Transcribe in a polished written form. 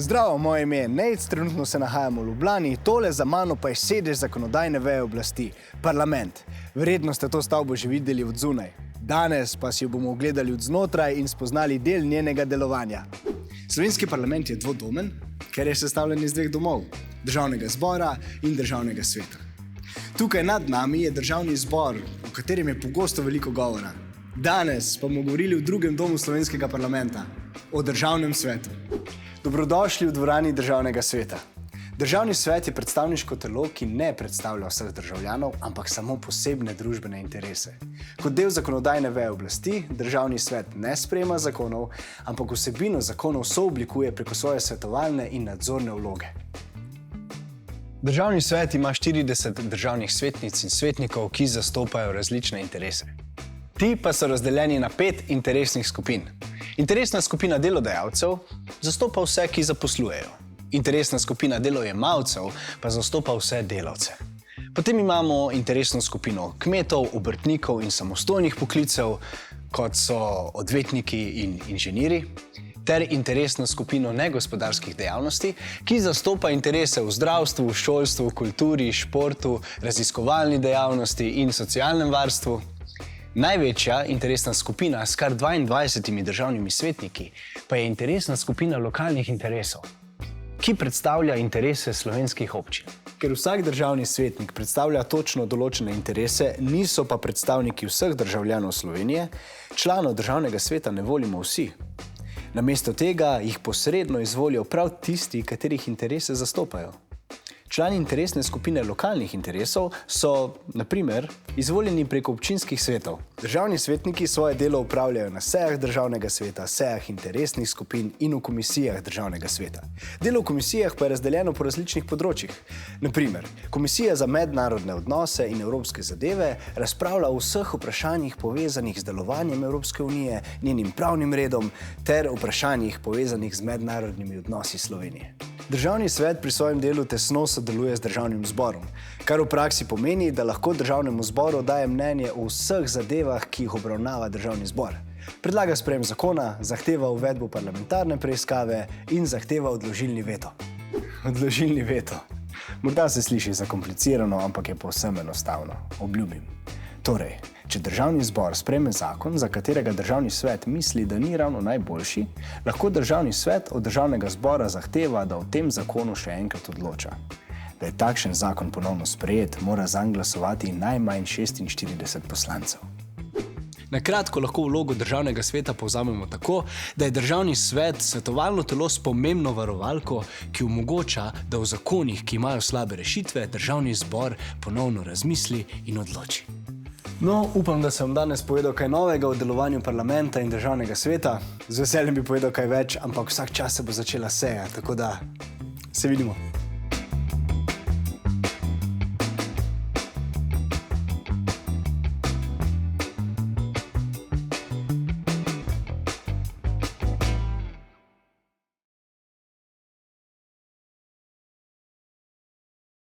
Zdravo, moje ime je Nejc, trenutno se nahajamo v Ljubljani, tole za mano pa je sedež zakonodajne veje oblasti, parlament. Verjetno ste to stavbo že videli od zunaj. Danes pa si jo bomo ogledali od znotraj in spoznali del njenega delovanja. Slovenski parlament je dvodomen, ker je sestavljen iz dveh domov, Državnega zbora in Državnega sveta. Tukaj nad nami je Državni zbor, o katerem je pogosto veliko govora. Danes pa bomo govorili v drugem domu slovenskega parlamenta, o Državnem svetu. Dobrodošli v dvorani Državnega sveta. Državni svet je predstavniško telo, ki ne predstavlja vseh državljanov, ampak samo posebne družbene interese. Kot del zakonodajne veje oblasti, Državni svet ne sprejema zakonov, ampak vsebino zakonov sooblikuje preko svoje svetovalne in nadzorne vloge. Državni svet ima 40 državnih svetnic in svetnikov, ki zastopajo različne interese. Ti pa so razdeljeni na 5 interesnih skupin. Interesna skupina delodajalcev zastopa vse, ki zaposlujejo. Interesna skupina delojemalcev pa zastopa vse delavce. Potem imamo interesno skupino kmetov, obrtnikov in samostojnih poklicev, kot so odvetniki in inženirji, ter interesno skupino negospodarskih dejavnosti, ki zastopa interese v zdravstvu, šolstvu, kulturi, športu, raziskovalni dejavnosti in socialnem varstvu. Največja interesna skupina s kar 22 državnimi svetniki pa je interesna skupina lokalnih interesov, ki predstavlja interese slovenskih občin. Ker vsak državni svetnik predstavlja točno določene interese, niso pa predstavniki vseh državljanov Slovenije, članov Državnega sveta ne volimo vsi. Namesto tega jih posredno izvolijo prav tisti, katerih interese zastopajo. Člani interesne skupine lokalnih interesov so, na primer, izvoljeni preko občinskih svetov. Državni svetniki svoje delo upravljajo na sejah Državnega sveta, sejah interesnih skupin in v komisijah Državnega sveta. Delo v komisijah pa je razdeljeno po različnih področjih. Na primer, Komisija za mednarodne odnose in evropske zadeve razpravlja o vseh vprašanjih povezanih z delovanjem Evropske unije, njenim pravnim redom ter vprašanjih povezanih z mednarodnimi odnosi Slovenije. Državni svet pri svojem delu tesno sodeluje z Državnim zborom, kar v praksi pomeni, da lahko Državnemu zboru daje mnenje o vseh zadevah, ki jih obravnava Državni zbor. Predlaga sprejem zakona, zahteva uvedbo parlamentarne preiskave in zahteva odložilni veto. Odložilni veto. Morda se sliši zakomplicirano, ampak je povsem enostavno. Obljubim. Torej, če Državni zbor sprejme zakon, za katerega Državni svet misli, da ni ravno najboljši, lahko Državni svet od Državnega zbora zahteva, da o tem zakonu še enkrat odloča. Da je takšen zakon ponovno sprejet, mora zanj glasovati najmanj 46 poslancev. Na kratko lahko vlogo Državnega sveta povzamemo tako, da je Državni svet svetovalno telo s pomembno varovalko, ki omogoča, da v zakonih, ki imajo slabe rešitve, Državni zbor ponovno razmisli in odloči. No, upam, da sem danes povedal kaj novega o delovanju parlamenta in Državnega sveta. Z veseljem bi povedal kaj več, ampak vsak čas se bo začela seja, tako da se vidimo.